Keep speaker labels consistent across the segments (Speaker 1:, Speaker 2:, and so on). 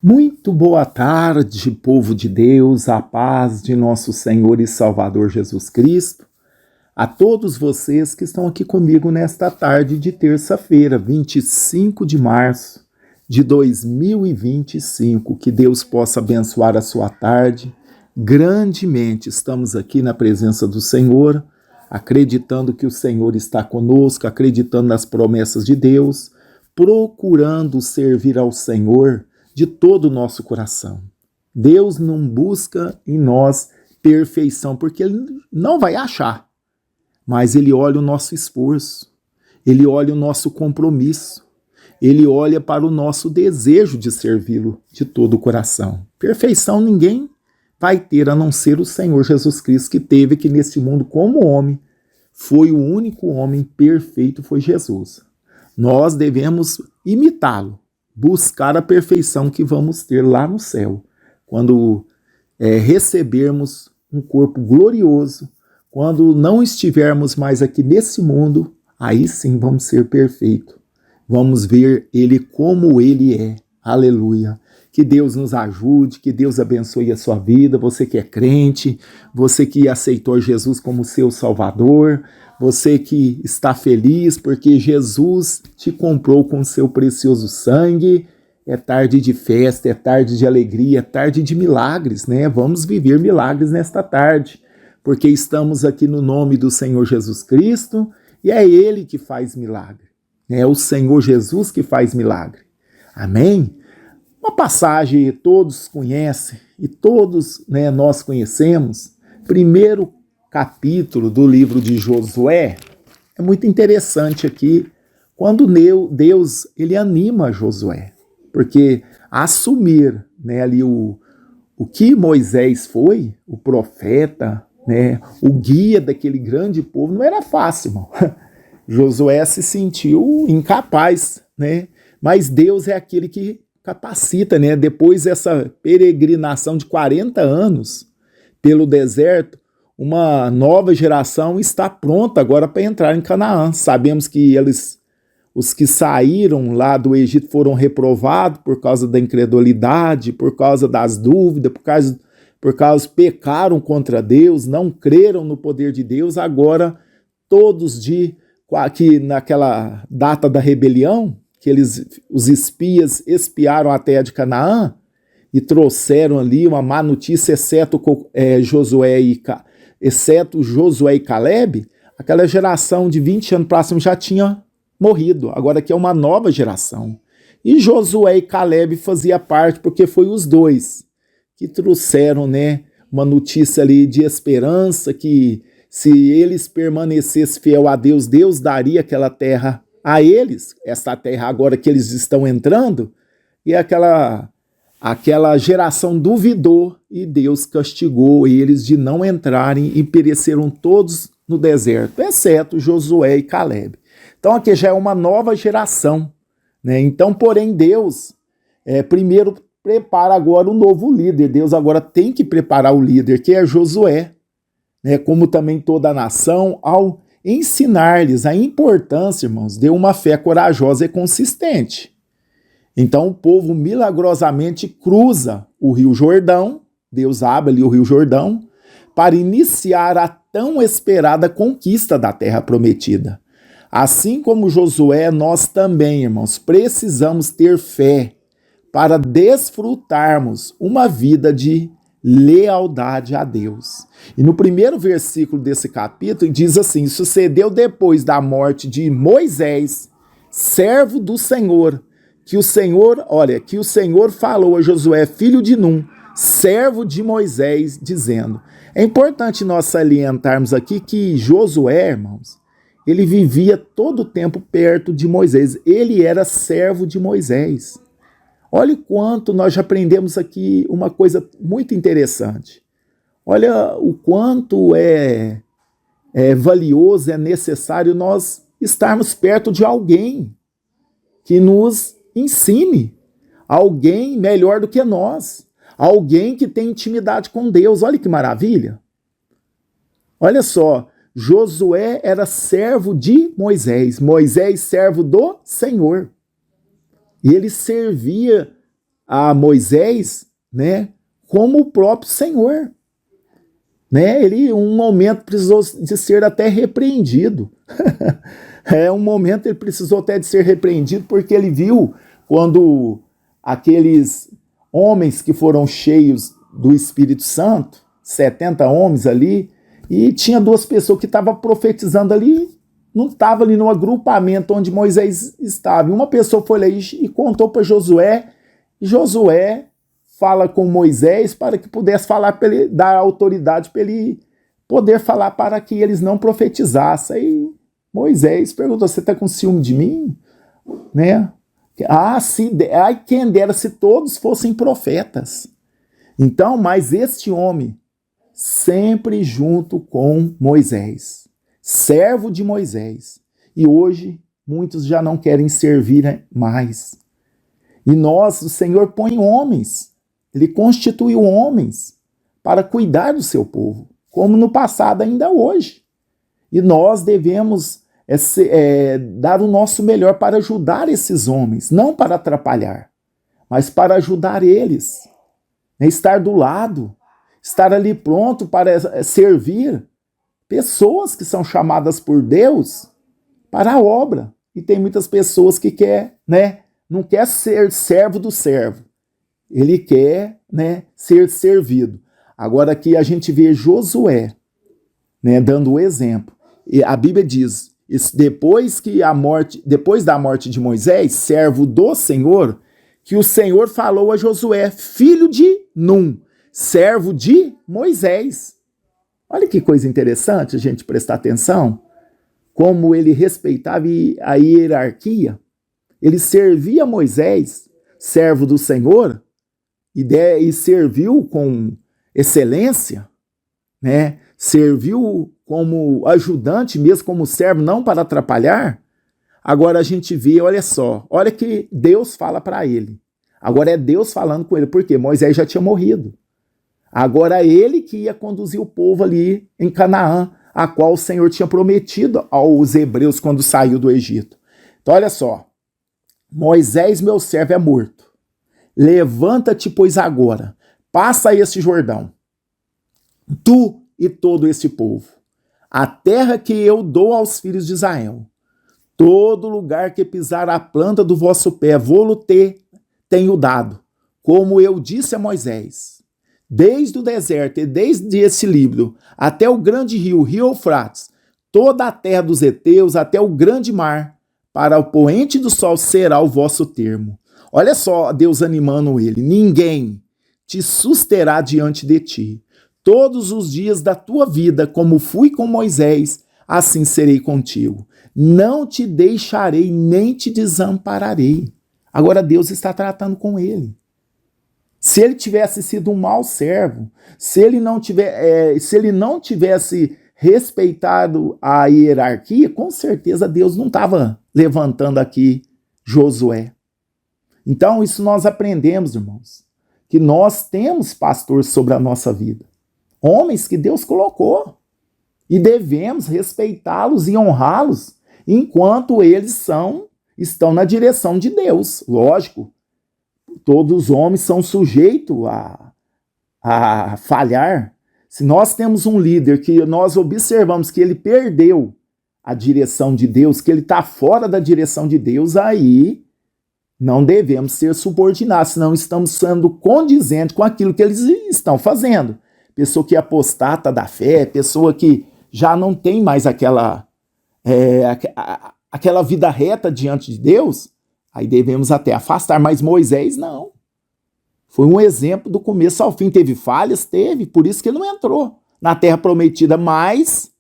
Speaker 1: Muito boa tarde, povo de Deus, a paz de nosso Senhor e Salvador Jesus Cristo, a todos vocês que estão aqui comigo nesta tarde de terça-feira, 25 de março de 2025. Que Deus possa abençoar a sua tarde grandemente. Estamos aqui na presença do Senhor, acreditando que o Senhor está conosco, acreditando nas promessas de Deus, procurando servir ao Senhor de todo o nosso coração. Deus não busca em nós perfeição, porque Ele não vai achar, mas Ele olha o nosso esforço, Ele olha o nosso compromisso, Ele olha para o nosso desejo de servi-lo de todo o coração. Perfeição ninguém vai ter, a não ser o Senhor Jesus Cristo, que teve aqui neste mundo como homem. Foi o único homem perfeito, foi Jesus. Nós devemos imitá-lo, buscar a perfeição que vamos ter lá no céu, quando recebermos um corpo glorioso, quando não estivermos mais aqui nesse mundo, aí sim vamos ser perfeitos. Vamos ver Ele como Ele é. Aleluia. Que Deus nos ajude, que Deus abençoe a sua vida, você que é crente, você que aceitou Jesus como seu Salvador, você que está feliz porque Jesus te comprou com seu precioso sangue. É tarde de festa, é tarde de alegria, é tarde de milagres, né? Vamos viver milagres nesta tarde, porque estamos aqui no nome do Senhor Jesus Cristo e é Ele que faz milagre. É o Senhor Jesus que faz milagre. Amém? Uma passagem que todos conhecem e todos nós conhecemos, primeiro capítulo do livro de Josué, é muito interessante aqui, quando Deus ele anima Josué, porque assumir ali o que Moisés foi, o profeta, o guia daquele grande povo, não era fácil, irmão. Josué se sentiu incapaz, mas Deus é aquele que capacita, depois dessa peregrinação de 40 anos pelo deserto, uma nova geração está pronta agora para entrar em Canaã. Sabemos que os que saíram lá do Egito foram reprovados por causa da incredulidade, por causa das dúvidas, por causa pecaram contra Deus, não creram no poder de Deus. Agora, todos que naquela data da rebelião, que os espias espiaram a terra de Canaã e trouxeram ali uma má notícia, exceto Josué e Caleb, aquela geração de 20 anos para cima já tinha morrido. Agora aqui é uma nova geração. E Josué e Caleb fazia parte, porque foi os dois que trouxeram uma notícia ali de esperança, que se eles permanecessem fiel a Deus, Deus daria aquela terra a eles, essa terra agora que eles estão entrando, e aquela geração duvidou e Deus castigou eles de não entrarem e pereceram todos no deserto, exceto Josué e Caleb. Então aqui já é uma nova geração, Então, porém, Deus primeiro prepara agora um novo líder. Deus agora tem que preparar o líder, que é Josué, como também toda a nação, ao ensinar-lhes a importância, irmãos, de uma fé corajosa e consistente. Então o povo milagrosamente cruza o Rio Jordão, Deus abre ali o Rio Jordão, para iniciar a tão esperada conquista da terra prometida. Assim como Josué, nós também, irmãos, precisamos ter fé para desfrutarmos uma vida de lealdade a Deus. E no primeiro versículo desse capítulo diz assim: sucedeu depois da morte de Moisés, servo do Senhor, que o Senhor falou a Josué, filho de Num, servo de Moisés, dizendo. É importante nós salientarmos aqui que Josué, irmãos, ele vivia todo o tempo perto de Moisés, ele era servo de Moisés. Olha o quanto nós já aprendemos aqui uma coisa muito interessante. Olha o quanto é valioso, é necessário nós estarmos perto de alguém que nos ensine, alguém melhor do que nós, alguém que tem intimidade com Deus. Olha que maravilha. Olha só, Josué era servo de Moisés, Moisés servo do Senhor. E ele servia a Moisés, né, como o próprio Senhor. Né? Ele, um momento, precisou de ser até repreendido. Um momento ele precisou até de ser repreendido, porque ele viu quando aqueles homens que foram cheios do Espírito Santo, 70 homens ali, e tinha 2 pessoas que estavam profetizando ali, não estava ali no agrupamento onde Moisés estava. E uma pessoa foi lá e contou para Josué, e Josué fala com Moisés para que pudesse falar, para ele dar autoridade para ele poder falar para que eles não profetizassem. Aí Moisés perguntou: você está com ciúme de mim? Né? Quem dera se todos fossem profetas. Então, mas este homem, sempre junto com Moisés, servo de Moisés. E hoje, muitos já não querem servir mais. E nós, o Senhor põe homens, Ele constituiu homens para cuidar do seu povo, como no passado ainda hoje. E nós devemos dar o nosso melhor para ajudar esses homens, não para atrapalhar, mas para ajudar eles. Estar do lado, estar ali pronto para servir pessoas que são chamadas por Deus para a obra. E tem muitas pessoas que não quer ser servo do servo. Ele quer, ser servido. Agora aqui a gente vê Josué, dando o exemplo. E a Bíblia diz, depois da morte de Moisés, servo do Senhor, que o Senhor falou a Josué, filho de Num, servo de Moisés. Olha que coisa interessante a gente prestar atenção, como ele respeitava a hierarquia. Ele servia Moisés, servo do Senhor, e serviu com excelência, serviu como ajudante, mesmo como servo, não para atrapalhar. Agora a gente vê, olha só, olha que Deus fala para ele. Agora é Deus falando com ele, porque Moisés já tinha morrido. Agora é ele que ia conduzir o povo ali em Canaã, a qual o Senhor tinha prometido aos hebreus quando saiu do Egito. Então olha só, Moisés, meu servo, é morto. Levanta-te, pois agora, passa este Jordão, tu e todo este povo, a terra que eu dou aos filhos de Israel. Todo lugar que pisar a planta do vosso pé, vou-lo tenho dado, como eu disse a Moisés. Desde o deserto e desde esse Líbano, até o grande rio Eufrates, toda a terra dos heteus, até o grande mar, para o poente do sol será o vosso termo. Olha só Deus animando ele. Ninguém te susterá diante de ti. Todos os dias da tua vida, como fui com Moisés, assim serei contigo. Não te deixarei, nem te desampararei. Agora Deus está tratando com ele. Se ele tivesse sido um mau servo, se ele não tivesse respeitado a hierarquia, com certeza Deus não estava levantando aqui Josué. Então isso nós aprendemos, irmãos, que nós temos pastores sobre a nossa vida. Homens que Deus colocou. E devemos respeitá-los e honrá-los enquanto eles estão na direção de Deus. Lógico, todos os homens são sujeitos a falhar. Se nós temos um líder que nós observamos que ele perdeu a direção de Deus, que ele está fora da direção de Deus, aí não devemos ser subordinados, senão estamos sendo condizentes com aquilo que eles estão fazendo. Pessoa que apostata da fé, pessoa que já não tem mais aquela vida reta diante de Deus, aí devemos até afastar. Mas Moisés não. Foi um exemplo do começo ao fim. Teve falhas? Teve, por isso que ele não entrou na terra prometida, mas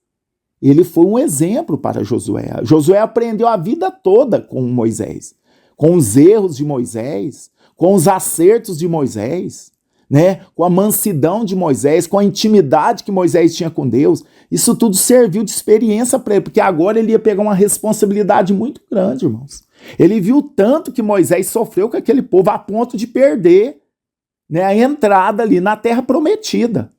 Speaker 1: ele foi um exemplo para Josué. Josué aprendeu a vida toda com Moisés, com os erros de Moisés, com os acertos de Moisés, com a mansidão de Moisés, com a intimidade que Moisés tinha com Deus. Isso tudo serviu de experiência para ele, porque agora ele ia pegar uma responsabilidade muito grande, irmãos. Ele viu tanto que Moisés sofreu com aquele povo a ponto de perder a entrada ali na terra prometida.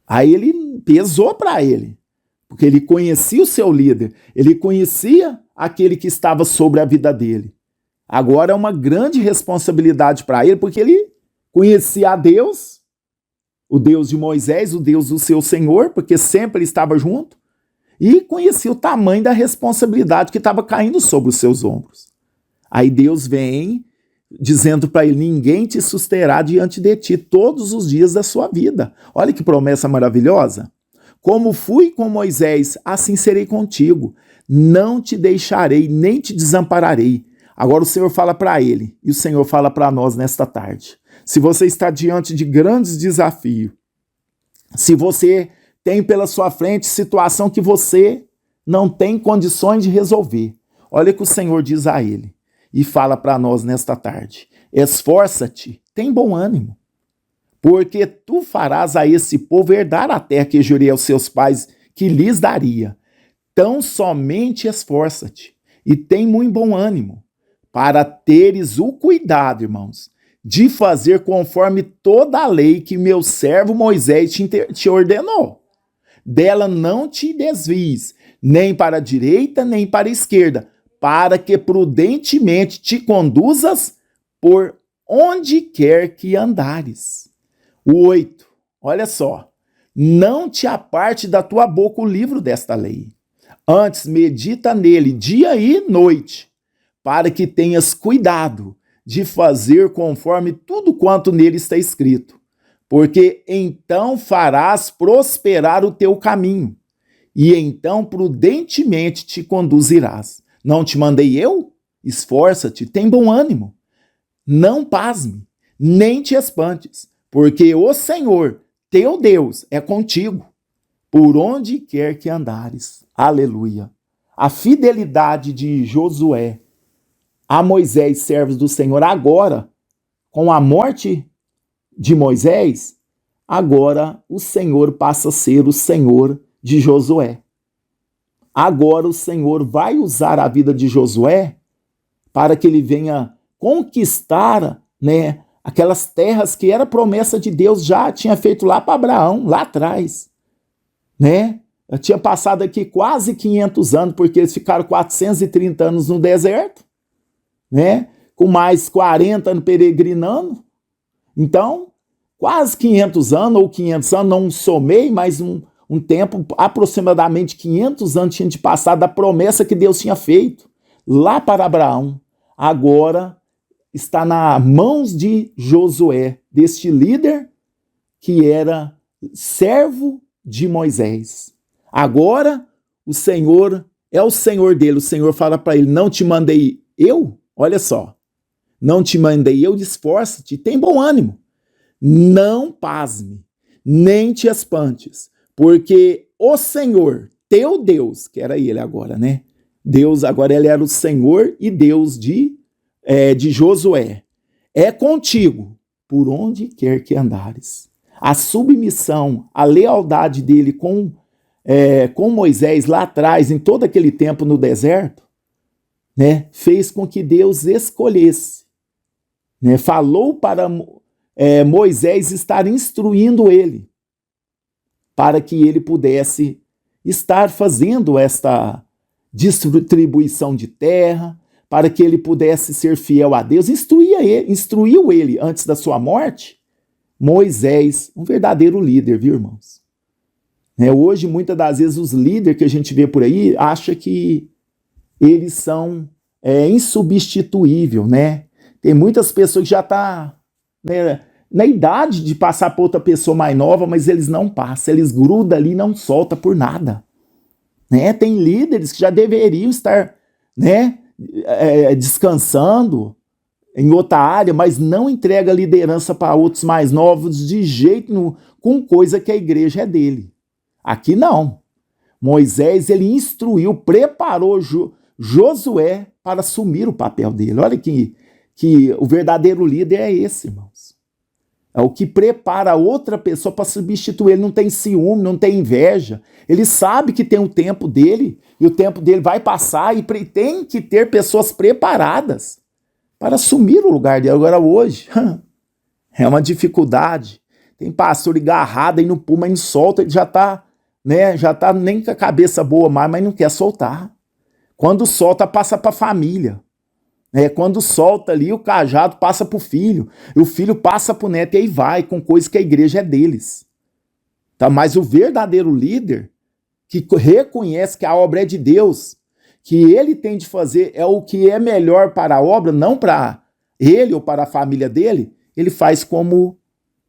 Speaker 1: Aí ele pesou para ele, porque ele conhecia o seu líder, ele conhecia aquele que estava sobre a vida dele. Agora é uma grande responsabilidade para ele, porque ele conhecia a Deus, o Deus de Moisés, o Deus do seu Senhor, porque sempre ele estava junto, e conhecia o tamanho da responsabilidade que estava caindo sobre os seus ombros. Aí Deus vem dizendo para ele: ninguém te susterá diante de ti todos os dias da sua vida. Olha que promessa maravilhosa. Como fui com Moisés, assim serei contigo. Não te deixarei, nem te desampararei. Agora o Senhor fala para ele, e o Senhor fala para nós nesta tarde. Se você está diante de grandes desafios, se você tem pela sua frente situação que você não tem condições de resolver, olha o que o Senhor diz a ele e fala para nós nesta tarde: esforça-te, tem bom ânimo, porque tu farás a esse povo herdar a terra que jurei aos seus pais que lhes daria. Tão somente esforça-te e tem muito bom ânimo, para teres o cuidado, irmãos, de fazer conforme toda a lei que meu servo Moisés te ordenou. Dela não te desvies, nem para a direita, nem para a esquerda, para que prudentemente te conduzas por onde quer que andares. O 8, olha só. Não te aparte da tua boca o livro desta lei. Antes medita nele dia e noite, para que tenhas cuidado de fazer conforme tudo quanto nele está escrito. Porque então farás prosperar o teu caminho, e então prudentemente te conduzirás. Não te mandei eu? Esforça-te, tem bom ânimo. Não pasme, nem te espantes, porque o Senhor, teu Deus, é contigo, por onde quer que andares. Aleluia. A fidelidade de Josué a Moisés, servos do Senhor, agora, com a morte de Moisés, agora o Senhor passa a ser o Senhor de Josué. Agora o Senhor vai usar a vida de Josué para que ele venha conquistar, né, aquelas terras que era promessa de Deus, já tinha feito lá para Abraão, lá atrás, né? Eu tinha passado aqui quase 500 anos, porque eles ficaram 430 anos no deserto, né? Com mais 40 anos peregrinando. Então, quase 500 anos, ou 500 anos, não somei, mas um tempo, aproximadamente 500 anos tinha de passar da promessa que Deus tinha feito lá para Abraão. Agora está nas mãos de Josué, deste líder que era servo de Moisés. Agora o Senhor é o Senhor dele. O Senhor fala para ele: não te mandei eu? Olha só. Não te mandei eu, esforça-te, tem bom ânimo. Não pasme, nem te espantes, porque o Senhor, teu Deus, que era ele agora, né? Deus, agora ele era o Senhor e Deus de Josué. É contigo, por onde quer que andares. A submissão, a lealdade dele com Moisés lá atrás, em todo aquele tempo no deserto, né, fez com que Deus escolhesse, né, falou para Moisés estar instruindo ele, para que ele pudesse estar fazendo esta distribuição de terra, para que ele pudesse ser fiel a Deus. Instruiu ele antes da sua morte, Moisés, um verdadeiro líder, viu, irmãos? Hoje, muitas das vezes, os líderes que a gente vê por aí acham que eles são insubstituíveis, né? Tem muitas pessoas que já estão na idade de passar para outra pessoa mais nova, mas eles não passam, eles grudam ali e não soltam por nada. Né? Tem líderes que já deveriam estar, né, descansando em outra área, mas não entrega liderança para outros mais novos de jeito nenhum, com coisa que a igreja é dele. Aqui não. Moisés, ele instruiu, preparou Josué para assumir o papel dele. Olha que o verdadeiro líder é esse, irmãos. É o que prepara outra pessoa para substituir. Ele não tem ciúme, não tem inveja. Ele sabe que tem o tempo dele, e o tempo dele vai passar, e tem que ter pessoas preparadas para assumir o lugar dele. Agora hoje, é uma dificuldade. Tem pastor agarrado aí no pulo, mas não solta, ele já está nem com a cabeça boa mais, mas não quer soltar. Quando solta, passa para a família. Quando solta ali, o cajado passa para o filho, e o filho passa para o neto, e aí vai, com coisa que a igreja é deles. Tá? Mas o verdadeiro líder, que reconhece que a obra é de Deus, que ele tem de fazer é o que é melhor para a obra, não para ele ou para a família dele, ele faz como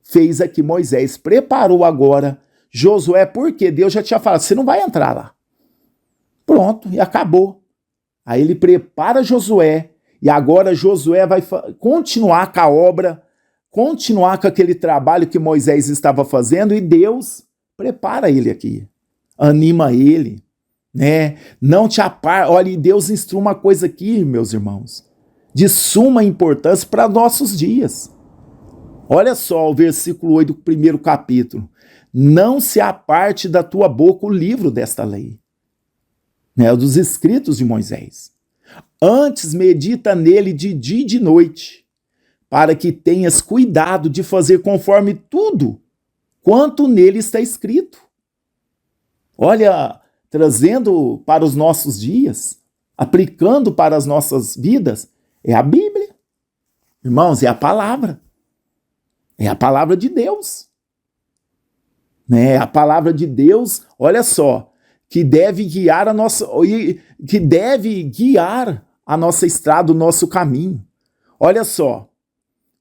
Speaker 1: fez aqui Moisés, preparou agora Josué, porque Deus já tinha falado, você não vai entrar lá. Pronto, e acabou. Aí ele prepara Josué, e agora Josué vai continuar com a obra, continuar com aquele trabalho que Moisés estava fazendo, e Deus prepara ele aqui, anima ele, né? Não te aparta. Olha, e Deus instrui uma coisa aqui, meus irmãos, de suma importância para nossos dias. Olha só o versículo 8 do primeiro capítulo. Não se aparte da tua boca o livro desta lei, né? Dos escritos de Moisés. Antes medita nele de dia e de noite, para que tenhas cuidado de fazer conforme tudo quanto nele está escrito. Olha, trazendo para os nossos dias, aplicando para as nossas vidas, é a Bíblia. Irmãos, é a palavra. É a palavra de Deus. Né? A palavra de Deus, olha só, que deve guiar a nossa estrada, o nosso caminho. Olha só.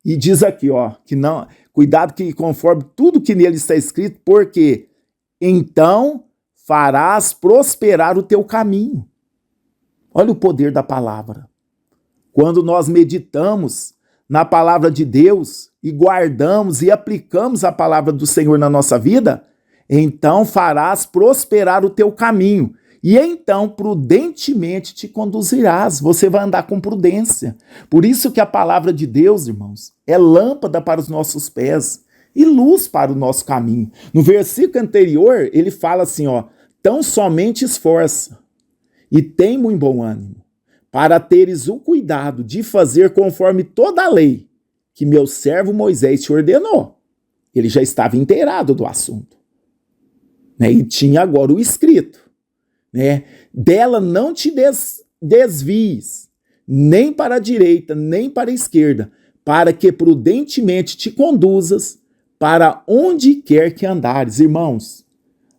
Speaker 1: E diz aqui, ó, que não, cuidado que conforme tudo que nele está escrito, porque então farás prosperar o teu caminho. Olha o poder da palavra. Quando nós meditamos na palavra de Deus e guardamos e aplicamos a palavra do Senhor na nossa vida, então farás prosperar o teu caminho. E então prudentemente te conduzirás. Você vai andar com prudência. Por isso que a palavra de Deus, irmãos, é lâmpada para os nossos pés e luz para o nosso caminho. No versículo anterior, ele fala assim, ó, tão somente esforça e tem muito bom ânimo, para teres o cuidado de fazer conforme toda a lei que meu servo Moisés te ordenou. Ele já estava inteirado do assunto, né? E tinha agora o escrito. Né? Dela não te desvies, nem para a direita, nem para a esquerda, para que prudentemente te conduzas para onde quer que andares. Irmãos,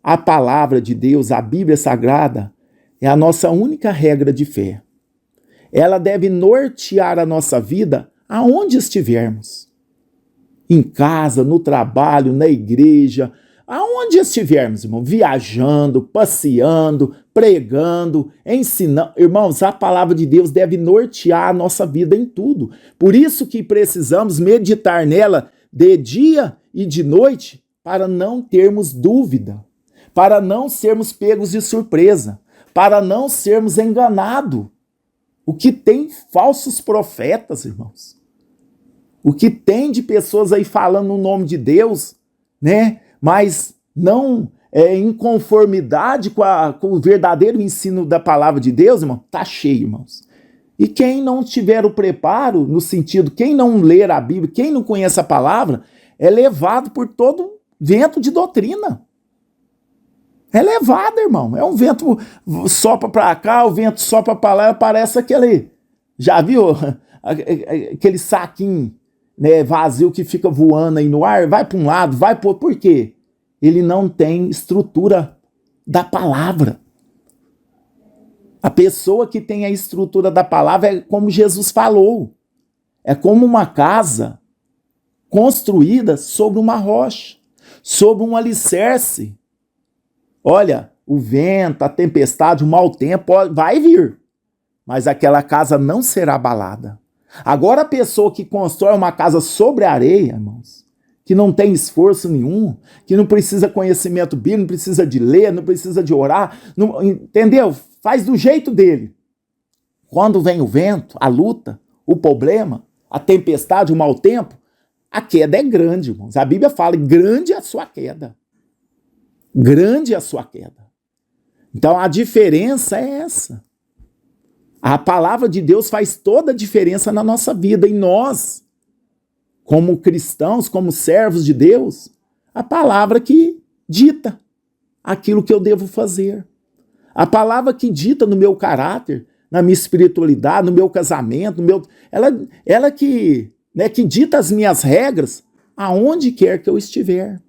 Speaker 1: a palavra de Deus, a Bíblia Sagrada, é a nossa única regra de fé. Ela deve nortear a nossa vida aonde estivermos. Em casa, no trabalho, na igreja, aonde estivermos, irmão, viajando, passeando, pregando, ensinando. Irmãos, a palavra de Deus deve nortear a nossa vida em tudo. Por isso que precisamos meditar nela de dia e de noite, para não termos dúvida, para não sermos pegos de surpresa, para não sermos enganados. O que tem falsos profetas, irmãos? O que tem de pessoas aí falando no nome de Deus, né? Mas não em conformidade com o verdadeiro ensino da palavra de Deus, irmão, tá cheio, irmãos. E quem não tiver o preparo, no sentido, quem não ler a Bíblia, quem não conhece a palavra, é levado por todo vento de doutrina. É levado, irmão. É um vento sopra para cá, o vento sopra para lá, parece aquele, já viu? Aquele saquinho, né, vazio que fica voando aí no ar, vai para um lado, vai para outro. Por quê? Ele não tem estrutura da palavra. A pessoa que tem a estrutura da palavra é como Jesus falou. É como uma casa construída sobre uma rocha, sobre um alicerce. Olha, o vento, a tempestade, o mau tempo vai vir, mas aquela casa não será abalada. Agora a pessoa que constrói uma casa sobre a areia, irmãos, que não tem esforço nenhum, que não precisa conhecimento bíblico, não precisa de ler, não precisa de orar, não, entendeu? Faz do jeito dele. Quando vem o vento, a luta, o problema, a tempestade, o mau tempo, a queda é grande, irmãos. A Bíblia fala, grande é a sua queda. Grande é a sua queda. Então a diferença é essa. A palavra de Deus faz toda a diferença na nossa vida. E nós, como cristãos, como servos de Deus, a palavra que dita aquilo que eu devo fazer. A palavra que dita no meu caráter, na minha espiritualidade, no meu casamento, ela que, né, que dita as minhas regras aonde quer que eu estiver.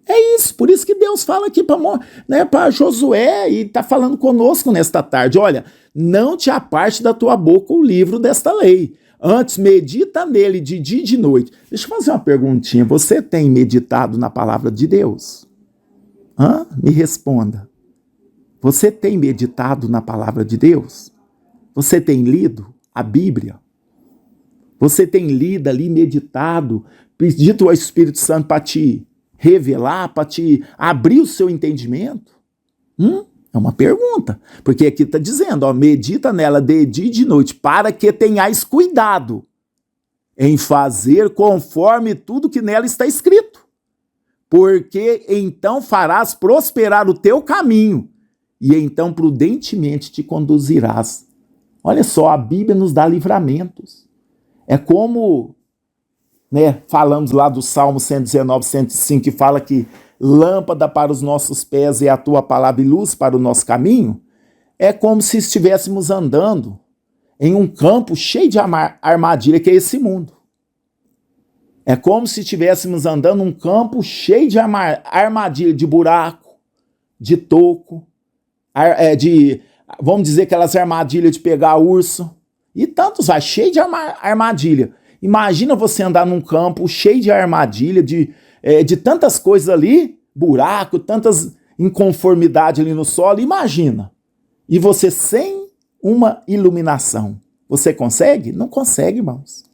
Speaker 1: É isso, por isso que Deus fala aqui para Josué e está falando conosco nesta tarde. Olha, não te aparte da tua boca o livro desta lei. Antes, medita nele de dia e de noite. Deixa eu fazer uma perguntinha. Você tem meditado na palavra de Deus? Me responda. Você tem meditado na palavra de Deus? Você tem lido a Bíblia? Você tem lido ali, meditado, pedido ao Espírito Santo para te revelar, para te abrir o seu entendimento? É uma pergunta, porque aqui está dizendo, medita nela de dia e de noite, para que tenhais cuidado em fazer conforme tudo que nela está escrito, porque então farás prosperar o teu caminho, e então prudentemente te conduzirás. Olha só, a Bíblia nos dá livramentos. É como, né, falamos lá do Salmo 119, 105, que fala que lâmpada para os nossos pés é a tua palavra e luz para o nosso caminho. É como se estivéssemos andando em um campo cheio de armadilha, que é esse mundo. É como se estivéssemos andando num campo cheio de armadilha, de buraco, de toco, vamos dizer, aquelas armadilhas de pegar urso, e tantos vai, cheio de armadilha. Imagina você andar num campo cheio de armadilha, de tantas coisas ali, buraco, tantas inconformidades ali no solo, imagina. E você sem uma iluminação. Você consegue? Não consegue, irmãos.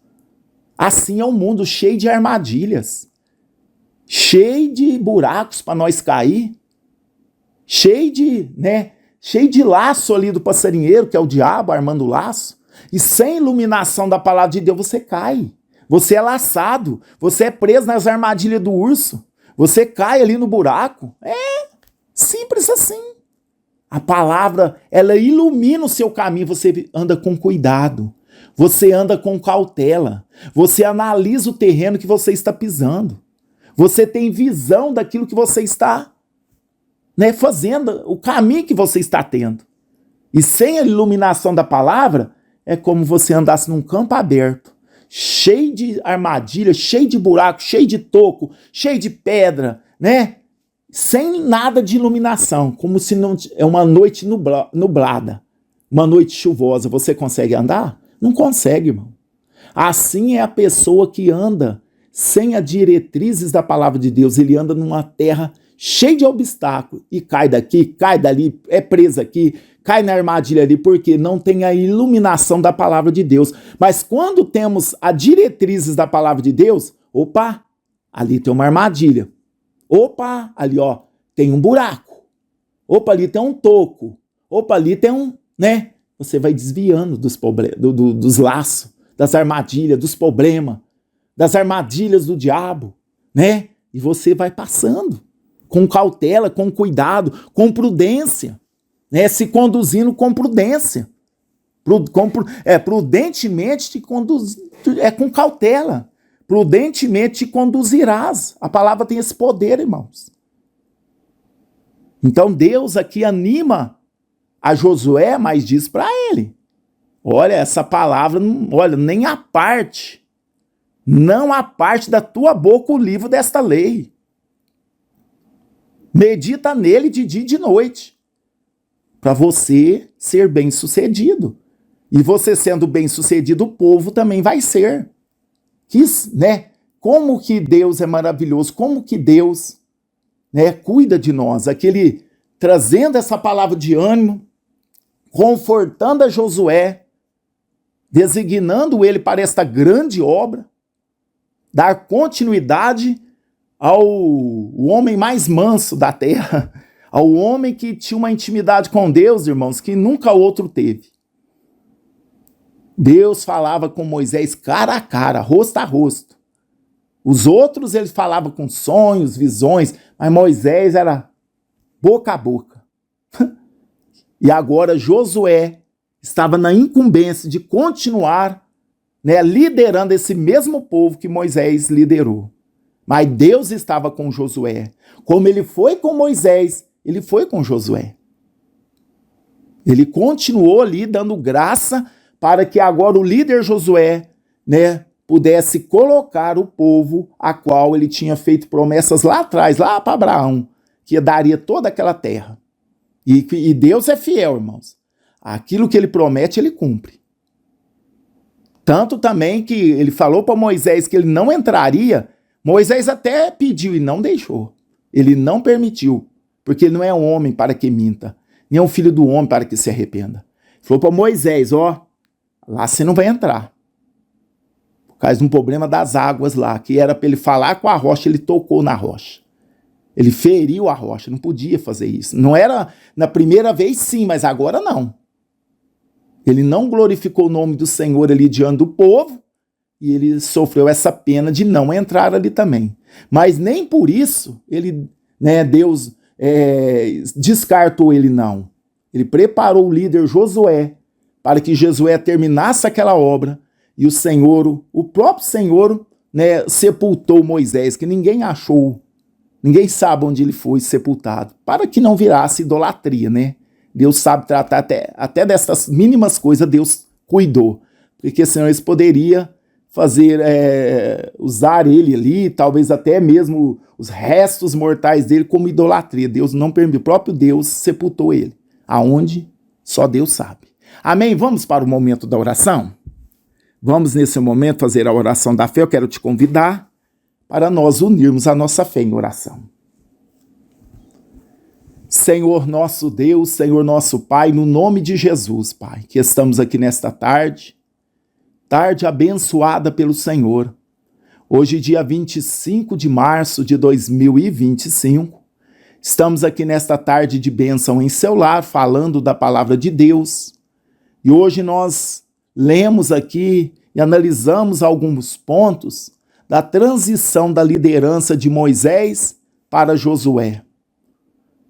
Speaker 1: Assim é um mundo cheio de armadilhas, cheio de buracos para nós cair, cheio de laço ali do passarinheiro, que é o diabo armando o laço, e sem iluminação da palavra de Deus você cai. Você é laçado, você é preso nas armadilhas do urso, você cai ali no buraco. É simples assim. A palavra, ela ilumina o seu caminho, você anda com cuidado, você anda com cautela, você analisa o terreno que você está pisando, você tem visão daquilo que você está, fazendo, o caminho que você está tendo. E sem a iluminação da palavra, é como você andasse num campo aberto, cheio de armadilha, cheio de buraco, cheio de toco, cheio de pedra, sem nada de iluminação, como se não é uma noite nublada, uma noite chuvosa. Você consegue andar? Não consegue, irmão. Assim é a pessoa que anda sem as diretrizes da palavra de Deus. Ele anda numa terra cheia de obstáculos e cai daqui, cai dali, é preso aqui, cai na armadilha ali, porque não tem a iluminação da palavra de Deus. Mas quando temos as diretrizes da palavra de Deus, opa, ali tem uma armadilha. Opa, ali tem um buraco. Opa, ali tem um toco. Opa, ali tem Você vai desviando dos laços, das armadilhas, dos problemas, das armadilhas do diabo, E você vai passando com cautela, com cuidado, com prudência, se conduzindo com prudência. Prudentemente te conduz, com cautela. Prudentemente te conduzirás. A palavra tem esse poder, irmãos. Então Deus aqui anima a Josué, mas diz para ele, olha, essa palavra, olha, nem a parte, não a parte da tua boca o livro desta lei. Medita nele de dia e de noite, para você ser bem-sucedido. E você sendo bem-sucedido, o povo também vai ser. Como que Deus é maravilhoso, como que Deus, cuida de nós. Aquele trazendo essa palavra de ânimo, confortando a Josué, designando ele para esta grande obra, dar continuidade ao homem mais manso da terra, ao homem que tinha uma intimidade com Deus, irmãos, que nunca outro teve. Deus falava com Moisés cara a cara, rosto a rosto. Os outros ele falava com sonhos, visões, mas Moisés era boca a boca. E agora Josué estava na incumbência de continuar liderando esse mesmo povo que Moisés liderou. Mas Deus estava com Josué. Como ele foi com Moisés, ele foi com Josué. Ele continuou ali dando graça para que agora o líder Josué, né, pudesse colocar o povo a qual ele tinha feito promessas lá atrás, lá para Abraão, que daria toda aquela terra. E Deus é fiel, irmãos. Aquilo que ele promete, ele cumpre. Tanto também que ele falou para Moisés que ele não entraria, Moisés até pediu e não deixou. Ele não permitiu, porque ele não é um homem para que minta, nem é um filho do homem para que se arrependa. Ele falou para Moisés, ó, lá você não vai entrar. Por causa de um problema das águas lá, que era para ele falar com a rocha, ele tocou na rocha. Ele feriu a rocha, não podia fazer isso. Não era na primeira vez sim, mas agora não. Ele não glorificou o nome do Senhor ali diante do povo, e ele sofreu essa pena de não entrar ali também. Mas nem por isso ele, né, Deus descartou ele não. Ele preparou o líder Josué para que Josué terminasse aquela obra, e o Senhor, o próprio Senhor, né, sepultou Moisés, que ninguém achou, ninguém sabe onde ele foi sepultado, para que não virasse idolatria, né? Deus sabe tratar até dessas mínimas coisas, Deus cuidou. Porque senão eles poderiam fazer, usar ele ali, talvez até mesmo os restos mortais dele como idolatria. Deus não permitiu, o próprio Deus sepultou ele. Aonde? Só Deus sabe. Amém? Vamos para o momento da oração? Vamos nesse momento fazer a oração da fé. Eu quero te convidar para nós unirmos a nossa fé em oração. Senhor nosso Deus, Senhor nosso Pai, no nome de Jesus, Pai, que estamos aqui nesta tarde abençoada pelo Senhor. Hoje, dia 25 de março de 2025, estamos aqui nesta tarde de bênção em seu lar, falando da palavra de Deus. E hoje nós lemos aqui e analisamos alguns pontos da transição da liderança de Moisés para Josué.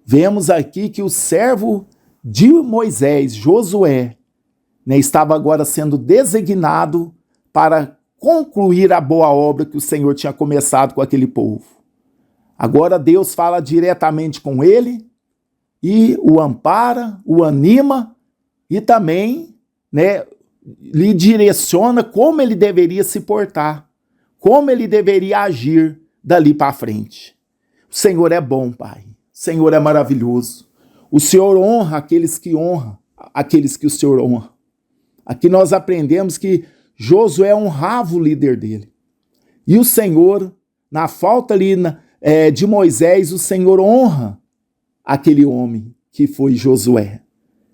Speaker 1: Vemos aqui que o servo de Moisés, Josué, né, estava agora sendo designado para concluir a boa obra que o Senhor tinha começado com aquele povo. Agora Deus fala diretamente com ele e o ampara, o anima e também, né, lhe direciona como ele deveria se portar, como ele deveria agir dali para frente. O Senhor é bom, Pai. O Senhor é maravilhoso. O Senhor honra aqueles que honram, aqueles que o Senhor honra. Aqui nós aprendemos que Josué honrava o líder dele. E o Senhor, na falta ali de Moisés, o Senhor honra aquele homem que foi Josué.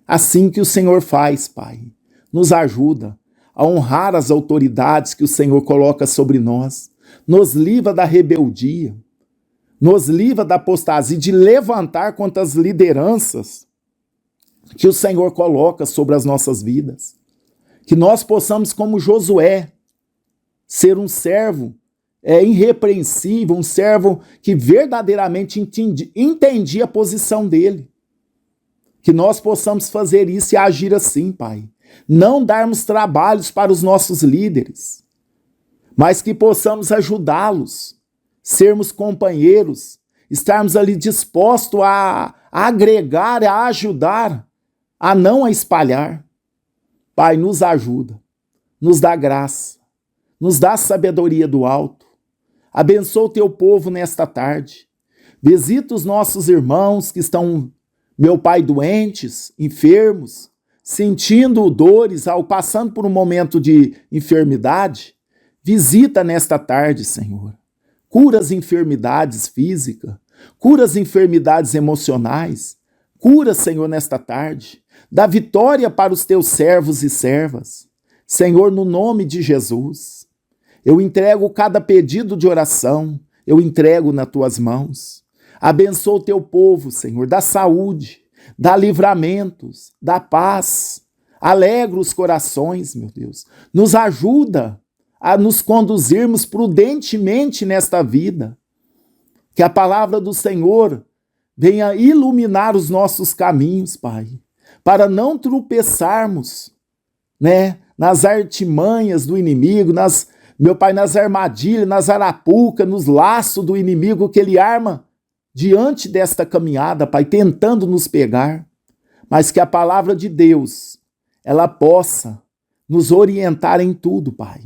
Speaker 1: Assim que o Senhor faz, Pai. Nos ajuda a honrar as autoridades que o Senhor coloca sobre nós. Nos livra da rebeldia. Nos livra da apostasia, de levantar contra as lideranças que o Senhor coloca sobre as nossas vidas. Que nós possamos, como Josué, ser um servo irrepreensível, um servo que verdadeiramente entendia a posição dele. Que nós possamos fazer isso e agir assim, Pai. Não darmos trabalhos para os nossos líderes, mas que possamos ajudá-los, sermos companheiros, estarmos ali dispostos a agregar, a ajudar, a não a espalhar. Pai, nos ajuda, nos dá graça, nos dá sabedoria do alto. Abençoa o teu povo nesta tarde. Visita os nossos irmãos que estão, meu Pai, doentes, enfermos, sentindo dores, passando por um momento de enfermidade. Visita nesta tarde, Senhor. Cura as enfermidades físicas, cura as enfermidades emocionais. Cura, Senhor, nesta tarde. Dá vitória para os teus servos e servas. Senhor, no nome de Jesus, eu entrego cada pedido de oração, eu entrego nas tuas mãos. Abençoa o teu povo, Senhor, dá saúde, dá livramentos, dá paz. Alegra os corações, meu Deus. Nos ajuda a nos conduzirmos prudentemente nesta vida. Que a palavra do Senhor venha iluminar os nossos caminhos, Pai, para não tropeçarmos, né, nas artimanhas do inimigo, meu Pai, nas armadilhas, nas arapucas, nos laços do inimigo que ele arma diante desta caminhada, Pai, tentando nos pegar. mas que a palavra de Deus, ela possa nos orientar em tudo, Pai.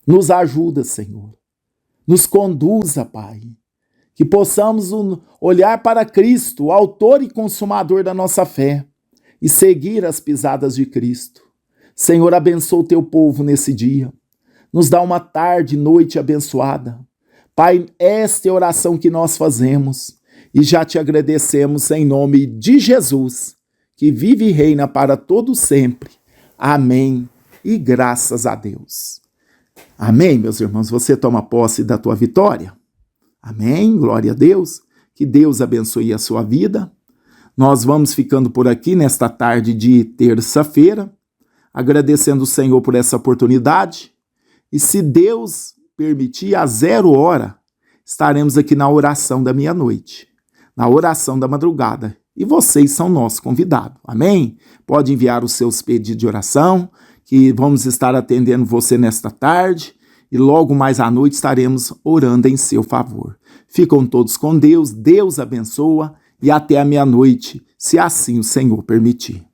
Speaker 1: Nos ajuda, Senhor. Nos conduza, Pai. Que possamos olhar para Cristo, o autor e consumador da nossa fé, e seguir as pisadas de Cristo. Senhor, abençoa o teu povo nesse dia. Nos dá uma tarde e noite abençoada. Pai, esta é a oração que nós fazemos e já te agradecemos em nome de Jesus, que vive e reina para todo sempre. Amém e graças a Deus. Amém, meus irmãos. Você toma posse da tua vitória? Amém, glória a Deus. Que Deus abençoe a sua vida. Nós vamos ficando por aqui nesta tarde de terça-feira, agradecendo o Senhor por essa oportunidade. E se Deus permitir, às 0h, estaremos aqui na oração da meia-noite, na oração da madrugada. E vocês são nossos convidados, amém? Pode enviar os seus pedidos de oração, que vamos estar atendendo você nesta tarde. E logo mais à noite estaremos orando em seu favor. Ficam todos com Deus, Deus abençoa e até a meia-noite, se assim o Senhor permitir.